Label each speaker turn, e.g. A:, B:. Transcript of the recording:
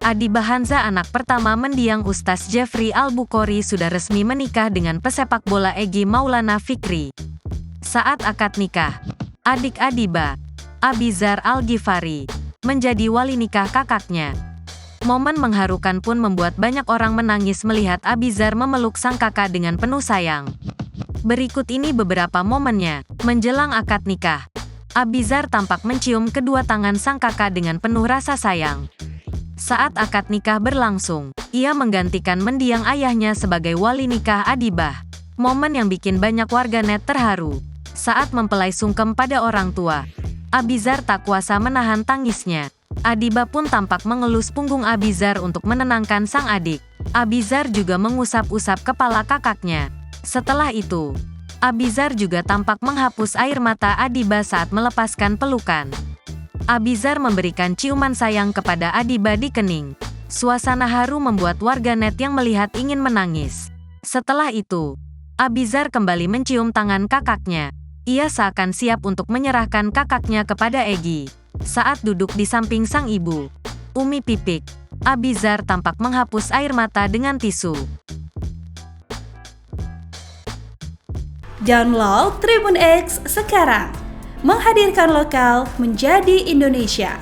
A: Adiba Hanza, anak pertama mendiang Ustaz Jeffrey Al-Bukhari, sudah resmi menikah dengan pesepak bola Egy Maulana Fikri. Saat akad nikah, adik Adiba, Abizar Al-Ghifari, menjadi wali nikah kakaknya. Momen mengharukan pun membuat banyak orang menangis melihat Abizar memeluk sang kakak dengan penuh sayang. Berikut ini beberapa momennya. Menjelang akad nikah, Abizar tampak mencium kedua tangan sang kakak dengan penuh rasa sayang. Saat akad nikah berlangsung, ia menggantikan mendiang ayahnya sebagai wali nikah Adiba. Momen yang bikin banyak warganet terharu. Saat mempelai sungkem pada orang tua, Abizar tak kuasa menahan tangisnya. Adiba pun tampak mengelus punggung Abizar untuk menenangkan sang adik. Abizar juga mengusap-usap kepala kakaknya. Setelah itu, Abizar juga tampak menghapus air mata Adiba saat melepaskan pelukan. Abizar memberikan ciuman sayang kepada Adiba di kening. Suasana haru membuat warganet yang melihat ingin menangis. Setelah itu, Abizar kembali mencium tangan kakaknya. Ia seakan siap untuk menyerahkan kakaknya kepada Egy. Saat duduk di samping sang ibu, Umi Pipik, Abizar tampak menghapus air mata dengan tisu.
B: Download Tribun X sekarang, menghadirkan lokal menjadi Indonesia.